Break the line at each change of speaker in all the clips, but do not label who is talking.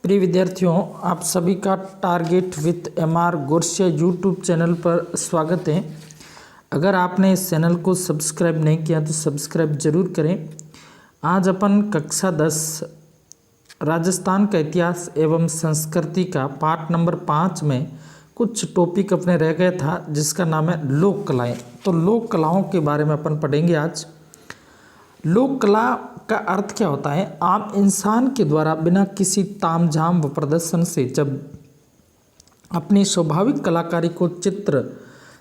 प्रिय विद्यार्थियों, आप सभी का target with Mr Gorasiya YouTube channel पर स्वागत है। अगर आपने इस चैनल को सब्सक्राइब नहीं किया तो सब्सक्राइब जरूर करें। आज अपन कक्षा 10 राजस्थान का इतिहास एवं संस्कृति का पाठ नंबर 5 में कुछ टॉपिक अपने रह गया था, जिसका नाम है लोक कलाएँ। तो लोक कलाओं के बारे में अपन पढ़ेंगे आज। लोक कला का अर्थ क्या होता है? आम इंसान के द्वारा बिना किसी तामझाम व प्रदर्शन से जब अपनी स्वाभाविक कलाकारी को चित्र,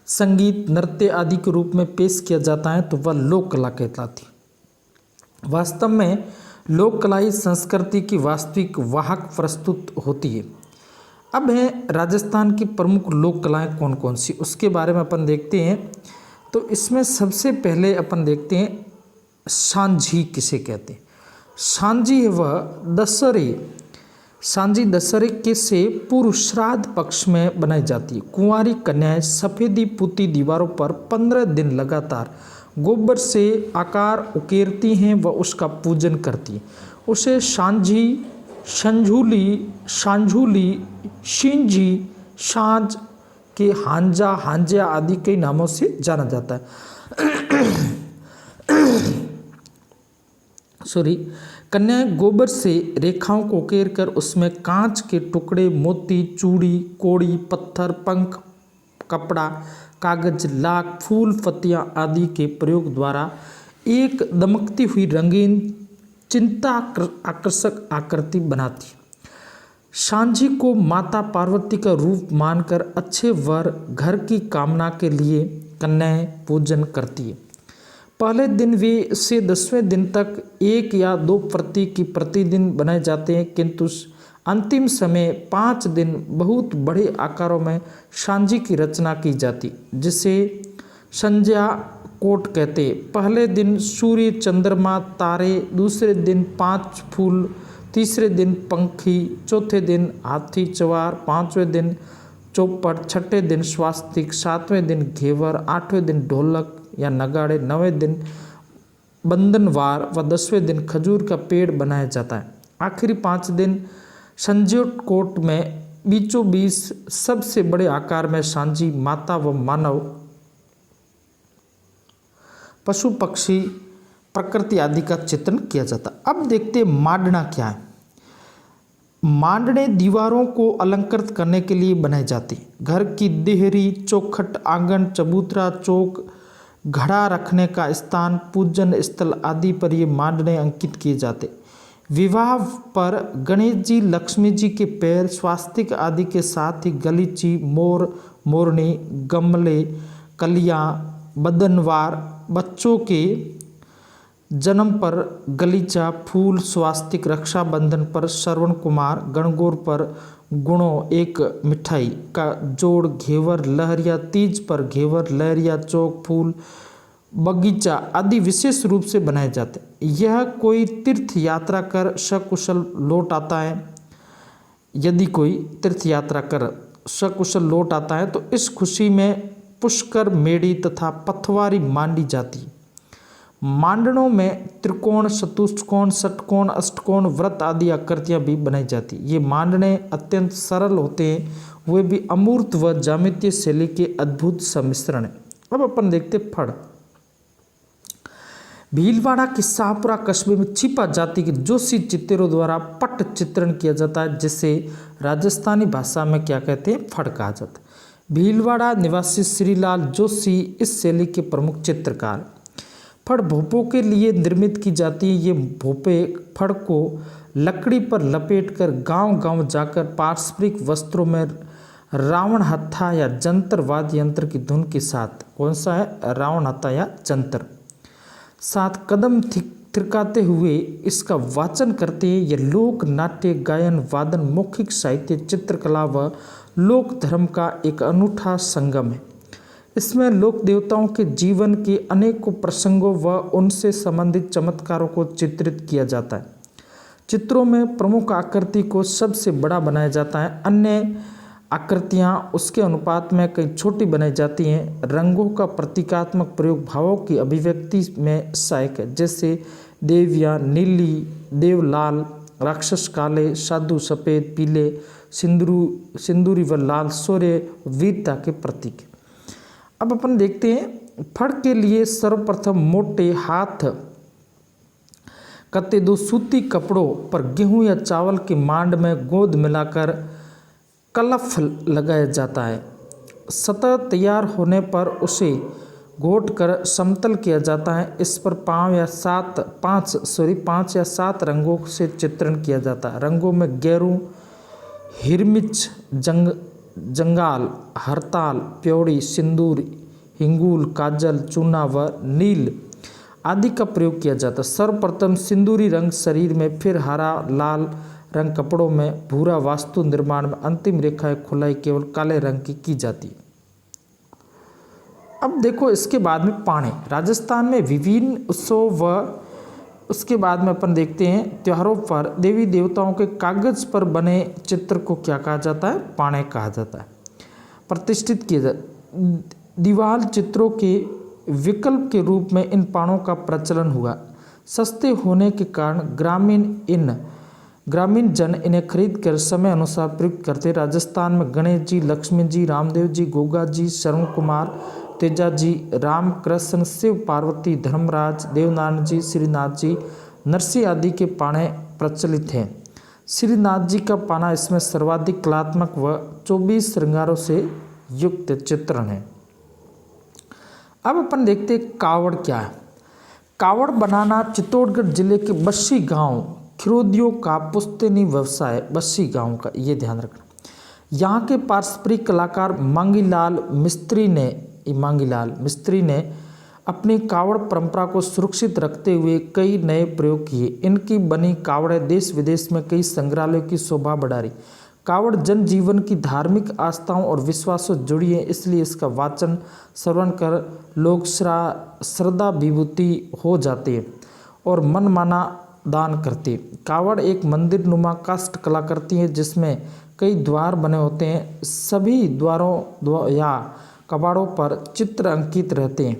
संगीत, नृत्य आदि के रूप में पेश किया जाता है तो वह लोक कला कहलाती है। वास्तव में लोक कला ही संस्कृति की वास्तविक वाहक प्रस्तुत होती है। अब है राजस्थान की प्रमुख लोक कलाएँ कौन कौन सी, उसके बारे में अपन देखते हैं। तो इसमें सबसे पहले अपन देखते हैं सांझी किसे कहते हैं। सांझी है वह सांझी दशहरे के से पूर्व श्राद्ध पक्ष में बनाई जाती है। कुंवारी कन्याएं सफ़ेदी पुती दीवारों पर 15 दिन लगातार गोबर से आकार उकेरती हैं व उसका पूजन करती हैं। उसे सांझी, सांझूली, शिंझी, सांझ के हांझा आदि कई नामों से जाना जाता है। कन्याएं गोबर से रेखाओं को उकेर कर उसमें कांच के टुकड़े, मोती, चूड़ी, कोड़ी, पत्थर, पंख, कपड़ा, कागज, लाख, फूल, पत्तियां आदि के प्रयोग द्वारा एक दमकती हुई रंगीन, चिंता आकर्षक आकृति बनाती। सांझी को माता पार्वती का रूप मानकर अच्छे वर घर की कामना के लिए कन्याएं पूजन करती है। पहले दिन से 10वें दिन तक 1 या 2 प्रति की प्रतिदिन बनाए जाते हैं, किंतु अंतिम समय 5 दिन बहुत बड़े आकारों में सांझी की रचना की जाती, जिसे संज्ञा कोट कहते हैं। पहले दिन सूर्य, चंद्रमा, तारे, दूसरे दिन 5 फूल, तीसरे दिन पंखी, चौथे दिन हाथी चवार, 5वें दिन चौपट, 6ठे दिन स्वास्तिक, 7वें दिन घेवर, 8वें दिन ढोलक या नगाड़े, 9वें दिन बंधनवार व 10वें दिन खजूर का पेड़ बनाया जाता है। आखिरी 5 दिन संज्योट कोट में बीचों बीच सबसे बड़े आकार में सांझी माता व मानव, पशु पक्षी, प्रकृति आदि का चित्रण किया जाता है। अब देखते हैं मांडना क्या है। मांडने दीवारों को अलंकृत करने के लिए बनाई जाती। घर की देहरी, चौखट, आंगन, चबूतरा, चौक, घड़ा रखने का स्थान, पूजन स्थल आदि पर ये मांडने अंकित किए जाते। विवाह पर गणेश जी, लक्ष्मी जी के पैर, स्वास्तिक आदि के साथ ही गलीची, मोर, मोरनी, गमले, कलियां, बदनवार, बच्चों के जन्म पर गलीचा, फूल, स्वास्तिक, रक्षाबंधन पर श्रवण कुमार, गणगौर पर गुणों, एक मिठाई का जोड़, घेवर, लहरिया, तीज पर घेवर, लहरिया, चौक, फूल, बगीचा आदि विशेष रूप से बनाए जाते हैं। यह कोई तीर्थ यात्रा कर सकुशल लौट आता है। यदि कोई तीर्थ यात्रा कर सकुशल लौट आता है तो इस खुशी में पुष्कर, मेड़ी तथा पथवारी मांडी जाती है। मांडनों में त्रिकोण, चतुष्कोण, षटकोण, अष्टकोण, वृत्त आदि आकृतियां भी बनाई जाती। ये मांडने अत्यंत सरल होते हैं, वे भी अमूर्त व ज्यामितीय शैली के अद्भुत सम्मिश्रण है। अब अपन देखते फड़। भीलवाड़ा के शाहपुरा कस्बे में छिपा जाति के जोशी चित्रों द्वारा पट चित्रण किया जाता है, जिसे राजस्थानी भाषा में क्या कहते हैं? फड़ कहा जाता है। भीलवाड़ा निवासी श्रीलाल जोशी इस शैली के प्रमुख चित्रकार। फड़ भोपों के लिए निर्मित की जाती है। ये भोपे फड़ को लकड़ी पर लपेटकर गांव-गांव जाकर पारंपरिक वस्त्रों में रावण हत्था या जंतर वाद्य यंत्र की धुन के साथ, कौन सा है? रावण हत्था या जंतर, साथ कदम थिरकाते हुए इसका वाचन करते हैं। यह लोक नाट्य, गायन, वादन, मौखिक साहित्य, चित्रकला व लोक धर्म का एक अनूठा संगम है। इसमें लोक देवताओं के जीवन के अनेकों प्रसंगों व उनसे संबंधित चमत्कारों को चित्रित किया जाता है। चित्रों में प्रमुख आकृति को सबसे बड़ा बनाया जाता है, अन्य आकृतियां उसके अनुपात में कई छोटी बनाई जाती हैं। रंगों का प्रतीकात्मक प्रयोग भावों की अभिव्यक्ति में सहायक है, जैसे देवियाँ नीली, देवलाल, राक्षस काले, साधु सफ़ेद, पीले, सिंदूरी व लाल शौर्य वीरता के प्रतीक। अब अपन देखते हैं फड़ के लिए सर्वप्रथम मोटे हाथ कते दो सूती कपड़ों पर गेहूं या चावल के मांड में गोंद मिलाकर कलफ लगाया जाता है। सतह तैयार होने पर उसे घोट कर समतल किया जाता है। इस पर पाँच या सात रंगों से चित्रण किया जाता है। रंगों में गेरू, हिरमिच, जंगाल, हरताल, प्योड़ी, सिंदूर, हिंगूल, काजल, चूना व नील आदि का प्रयोग किया जाता है। सर्वप्रथम सिंदूरी रंग शरीर में, फिर हरा लाल रंग कपड़ों में, भूरा वास्तु निर्माण में, अंतिम रेखाएं खुलाई केवल काले रंग की जाती है। अब देखो इसके बाद में पाणे। राजस्थान में विभिन्न उत्सव व उसके बाद में अपन देखते हैं त्योहारों पर देवी देवताओं के कागज पर बने चित्र को क्या कहा जाता है? पाणे कहा जाता है। प्रतिष्ठित किया जाता, दीवार चित्रों के विकल्प के रूप में इन पाणों का प्रचलन हुआ। सस्ते होने के कारण ग्रामीण जन इन्हें खरीद कर समय अनुसार प्रयुक्त करते। राजस्थान में गणेश जी, लक्ष्मी जी, रामदेव जी, गोगा जी, शरण कुमार, तेजा जी, राम कृष्ण, शिव पार्वती, धर्मराज, देवनारायण जी, श्रीनाथ जी, नरसिंह आदि के पाने प्रचलित हैं। श्रीनाथ जी का पाना इसमें सर्वाधिक कलात्मक व 24 श्रृंगारों से युक्त चित्रण है। अब अपन देखते हैं कावड़ क्या है। कावड़ बनाना चित्तौड़गढ़ जिले के बस्सी गांव खिरोदियों का पुश्तैनी व्यवसाय। बस्सी गांव का ये ध्यान रखना। यहाँ के पारंपरिक कलाकार मांगीलाल मिस्त्री ने अपनी कावड़ परंपरा को सुरक्षित रखते हुए कई नए प्रयोग किए। इनकी बनी कावड़ें देश विदेश में कई संग्रहालयों की शोभा बढ़ा रही। कावड़ जनजीवन की धार्मिक आस्थाओं और विश्वासों से जुड़ी है, इसलिए इसका वाचन श्रवण कर लोग श्रद्धा विभूति हो जाते हैं और मनमाना दान करते हैं। कावड़ एक मंदिर नुमा काष्ठ कलाकृति है जिसमें कई द्वार बने होते हैं। सभी द्वारों या कबाड़ों पर चित्र अंकित रहते हैं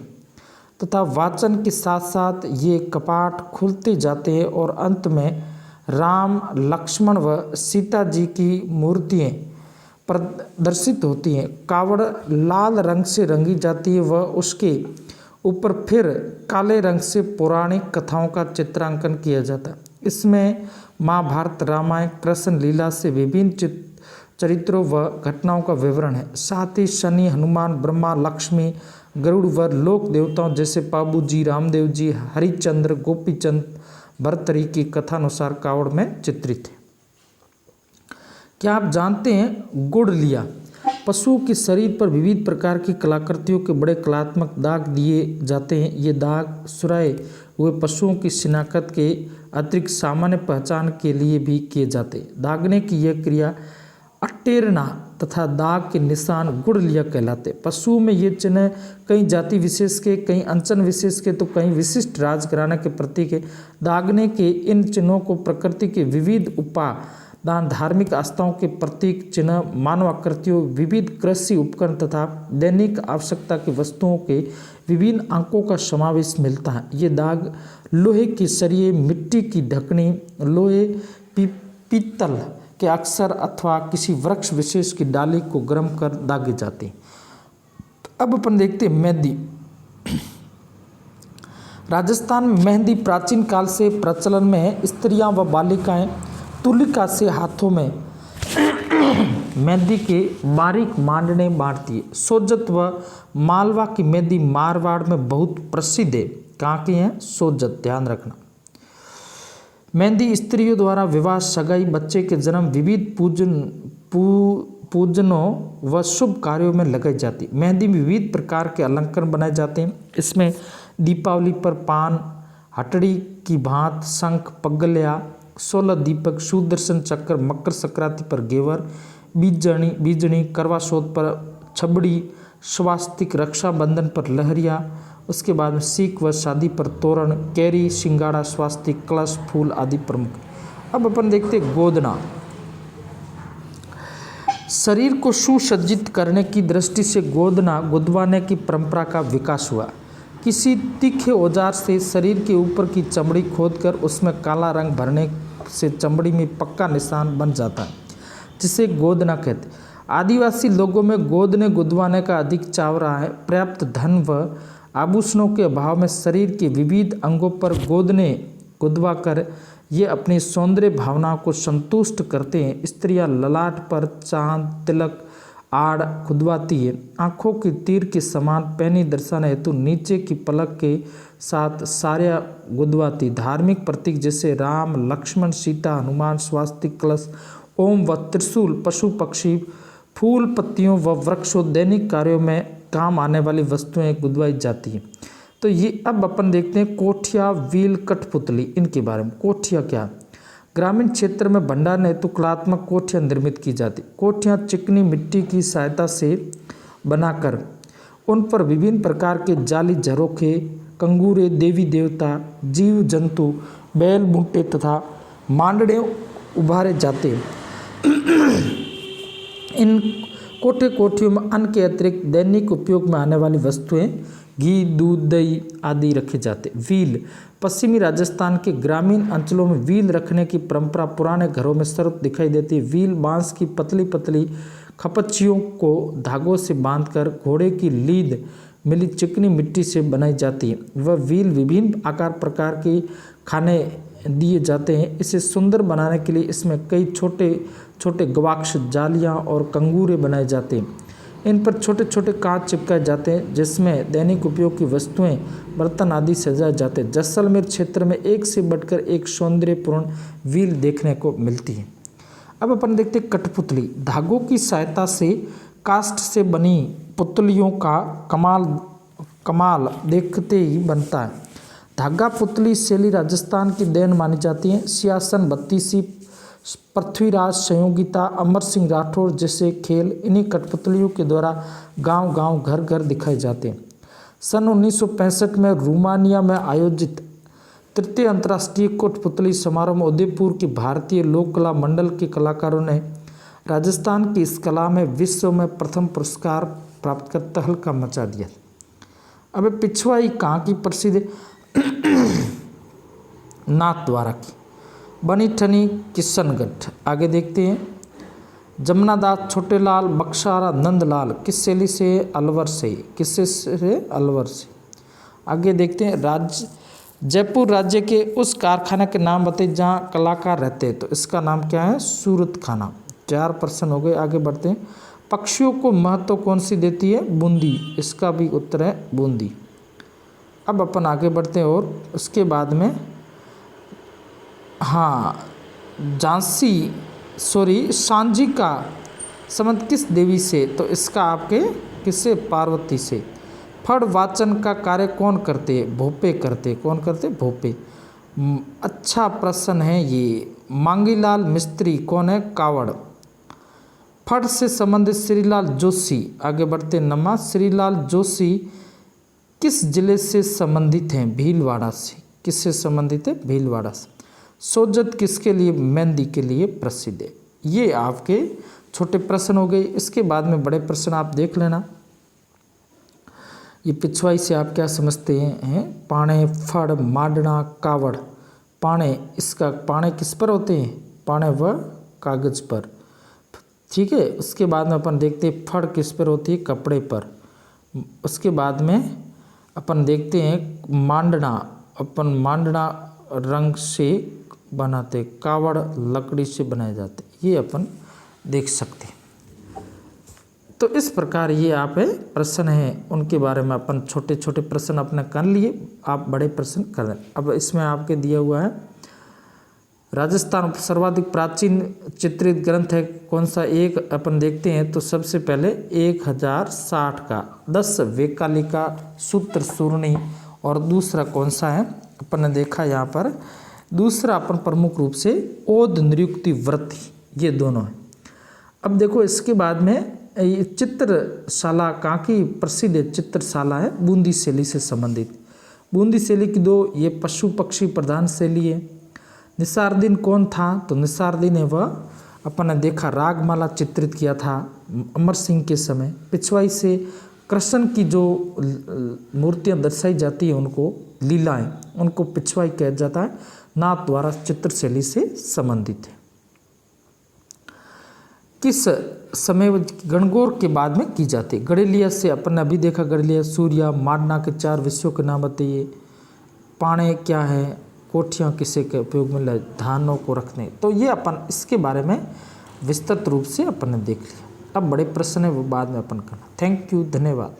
तथा वाचन के साथ साथ ये कपाट खुलते जाते हैं और अंत में राम, लक्ष्मण व सीता जी की मूर्तियाँ प्रदर्शित होती हैं। कावड़ लाल रंग से रंगी जाती है व उसके ऊपर फिर काले रंग से पौराणिक कथाओं का चित्रांकन किया जाता है। इसमें महाभारत, रामायण, कृष्ण लीला से विभिन्न चरित्रों व घटनाओं का विवरण है। साथ ही शनि, हनुमान, ब्रह्मा, लक्ष्मी, गरुड़ व लोक देवताओं जैसे पाबू जी, रामदेव जी, हरिश्चंद्र, गोपीचंद, भर्तृहरि की कथानुसार कावड़ में चित्रित है। क्या आप जानते हैं गुड़लिया पशुओं के शरीर पर विविध प्रकार की कलाकृतियों के बड़े कलात्मक दाग दिए जाते हैं। ये दाग सुराए हुए पशुओं की शिनाख्त के अतिरिक्त सामान्य पहचान के लिए भी किए जाते हैं। दागने की यह क्रिया अटेरना तथा दाग के निशान गुड़लिया कहलाते। पशुओं में ये चिन्ह कई जाति विशेष के, कई अंचन विशेष के तो कई विशिष्ट राजघराने के प्रतीक है। दागने के इन चिन्हों को प्रकृति के विविध उपादान, धार्मिक आस्थाओं के प्रतीक चिन्ह, मानव आकृतियों, विविध कृषि उपकरण तथा दैनिक आवश्यकता की वस्तुओं के विभिन्न अंकों का समावेश मिलता है। ये दाग लोहे के सरिये, मिट्टी की ढकनी, लोहे, पीतल के अक्सर अथवा किसी वृक्ष विशेष की डाली को गर्म कर दागे जाते हैं। अब अपन देखते हैं मेहंदी। राजस्थान में मेहंदी प्राचीन काल से प्रचलन में है। स्त्रियां व बालिकाएं तुलिका से हाथों में मेहंदी के बारीक मांडने बांटती है। सोजत व मालवा की मेहंदी मारवाड़ में बहुत प्रसिद्ध है। कहाँ की है? सोजत, ध्यान रखना। मेहंदी स्त्रियों द्वारा विवाह, सगाई, बच्चे के जन्म, विविध पूजनों व शुभ कार्यों में लगाई जाती है। मेहंदी में विविध प्रकार के अलंकरण बनाए जाते हैं। इसमें दीपावली पर पान, हटड़ी की भांत, शंख, पगलिया, 16 दीपक, सुदर्शन चक्र, मकर संक्रांति पर घेवर, बीजनी, करवा चौथ पर छबड़ी, स्वास्तिक, रक्षाबंधन पर लहरिया, उसके बाद में सीख व शादी पर तोरण, कैरी, सिंगाड़ा, स्वास्तिक, कलश, फूल आदि प्रमुख। अब अपन देखते गोदना। शरीर को सुसज्जित करने की दृष्टि से गुदवाने की परंपरा का विकास हुआ। किसी तीखे औजार से शरीर के ऊपर की चमड़ी खोदकर उसमें काला रंग भरने से चमड़ी में पक्का निशान बन जाता है, जिसे गोदना कहते। आदिवासी लोगों में गोदने गुदवाने का अधिक चाव रहा है। पर्याप्त धन व आभूषणों के अभाव में शरीर के विविध अंगों पर गोदने गुदवा कर ये अपनी सौंदर्य भावनाओं को संतुष्ट करते हैं। स्त्रियां ललाट पर चांद तिलक आड़ खुदवाती है। आँखों की तीर के समान पैनी दर्शाने हेतु नीचे की पलक के साथ सार्या गुदवाती। धार्मिक प्रतीक जैसे राम लक्ष्मण सीता हनुमान स्वास्तिक कलश ओम व त्रिशूल पशु पक्षी फूल पत्तियों व वृक्षों दैनिक कार्यों में काम आने वाली वस्तुएं गुदवाई जाती हैं। तो ये अब अपन देखते हैं कोठिया व्हील कठपुतली, इनके बारे में। कोठिया क्या? ग्रामीण क्षेत्र में भंडारण हेतु कलात्मक कोठियाँ निर्मित की जाती। कोठियाँ चिकनी मिट्टी की सहायता से बनाकर उन पर विभिन्न प्रकार के जाली झरोखे कंगूरे देवी देवता जीव जंतु बैल बूटे तथा मांडड़े उभारे जाते। इन कोठियों में अन्न के अतिरिक्त दैनिक उपयोग में आने वाली वस्तुएं घी दूध दही आदि रखे जाते। व्हील पश्चिमी राजस्थान के ग्रामीण अंचलों में व्हील रखने की परंपरा पुराने घरों में सर्वत्र दिखाई देती है। व्हील बांस की पतली पतली खपच्चियों को धागों से बांधकर घोड़े की लीद मिली चिकनी मिट्टी से बनाई जाती है। वह व्हील विभिन्न आकार प्रकार के खाने दिए जाते हैं। इसे सुंदर बनाने के लिए इसमें कई छोटे छोटे गवाक्ष जालियां और कंगूरे बनाए जाते हैं। इन पर छोटे छोटे कांच चिपकाए जाते हैं जिसमें दैनिक उपयोग की वस्तुएं बर्तन आदि सजाए जाते हैं। जैसलमेर क्षेत्र में एक से बढ़कर एक सौंदर्यपूर्ण व्हील देखने को मिलती है। अब अपन देखते हैं कठपुतली। धागों की सहायता से काष्ठ से बनी पुतलियों का कमाल देखते ही बनता है। धागा पुतली शैली राजस्थान की देन मानी जाती है। सियासन बत्तीसी पृथ्वीराज संयोगिता अमर सिंह राठौर जैसे खेल इन्हीं कठपुतलियों के द्वारा गांव गांव घर घर दिखाए जाते हैं। सन 1965 में रोमानिया में आयोजित तृतीय अंतर्राष्ट्रीय कठपुतली समारोह में उदयपुर के भारतीय लोक कला मंडल के कलाकारों ने राजस्थान की इस कला में विश्व में प्रथम पुरस्कार प्राप्त कर तहलका मचा दिया। अब पिछवाई कहाँ की प्रसिद्ध है? नाथद्वारा की। बनी ठनी किशनगढ़। आगे देखते हैं जमुनादास छोटेलाल बक्सारा नंदलाल किस शैली से? अलवर से। किससे से? अलवर से। आगे देखते हैं जयपुर राज्य के उस कारखाने के नाम बताइए जहाँ कलाकार रहते हैं। तो इसका नाम क्या है? सूरत खाना। 4 प्रश्न हो गए। आगे बढ़ते हैं। पक्षियों को महत्व कौन सी देती है? बूंदी। इसका भी उत्तर है बूंदी। अब अपन आगे बढ़ते हैं और उसके बाद में सांझी का संबंध किस देवी से? तो इसका आपके किससे? पार्वती से। फड़ वाचन का कार्य कौन करते? भोपे करते। कौन करते? भोपे। अच्छा प्रश्न है ये। मांगीलाल मिस्त्री कौन है? कावड़। फड़ से संबंधित श्रीलाल जोशी। आगे बढ़ते नमा। श्रीलाल जोशी किस जिले से संबंधित हैं? भीलवाड़ा से। किससे संबंधित है? भीलवाड़ा से। सोजत किसके लिए? मेहंदी के लिए प्रसिद्ध है। ये आपके छोटे प्रश्न हो गए। इसके बाद में बड़े प्रश्न आप देख लेना। ये पिछवाई से आप क्या समझते हैं? पाणे फड़ माडना कावड़। पाणे, इसका पाणे किस पर होते हैं? पाणे व कागज पर। ठीक है। उसके बाद में अपन देखते हैं फड़ किस पर होती है? कपड़े पर। उसके बाद में अपन देखते हैं मांडना। अपन मांडना रंग से बनाते, कावड़ लकड़ी से बनाए जाते। ये अपन देख सकते हैं। तो इस प्रकार ये आप प्रश्न हैं उनके बारे में अपन छोटे छोटे प्रश्न अपने कर लिए। आप बड़े प्रश्न कर रहे हैं। अब इसमें आपके दिया हुआ है राजस्थान सर्वाधिक प्राचीन चित्रित ग्रंथ है कौन सा? एक अपन देखते हैं। तो सबसे पहले 1060 का 10 वेकालिका सूत्र सूर्णी। और दूसरा कौन सा है? अपन ने देखा यहाँ पर दूसरा अपन प्रमुख रूप से ओद निरुक्ति व्रत, ये दोनों है। अब देखो इसके बाद में ये चित्रशाला कहाँ की प्रसिद्ध चित्रशाला है? बूंदी शैली से संबंधित। बूंदी शैली की 2 ये पशु पक्षी प्रधान शैली है। निसारदीन कौन था? तो निसारदीन है वह अपन ने देखा रागमाला चित्रित किया था अमर सिंह के समय। पिछवाई से कृष्ण की जो मूर्तियाँ दर्शाई जाती है उनको लीलाएं, उनको पिछवाई कहा जाता है। नाथ द्वारा चित्रशैली से संबंधित है। किस समय गणगौर के बाद में की जाती है? गणेलिया से अपन ने अभी देखा, गणेलिया, सूर्या, मांडना के 4 विषयों के नाम बताइए। पाणे क्या है? कोठियाँ किसे के उपयोग में धानों को रखने। तो ये अपन इसके बारे में विस्तृत रूप से अपन ने देख लिया। अब बड़े प्रश्न है वो बाद में अपन करना। थैंक यू, धन्यवाद।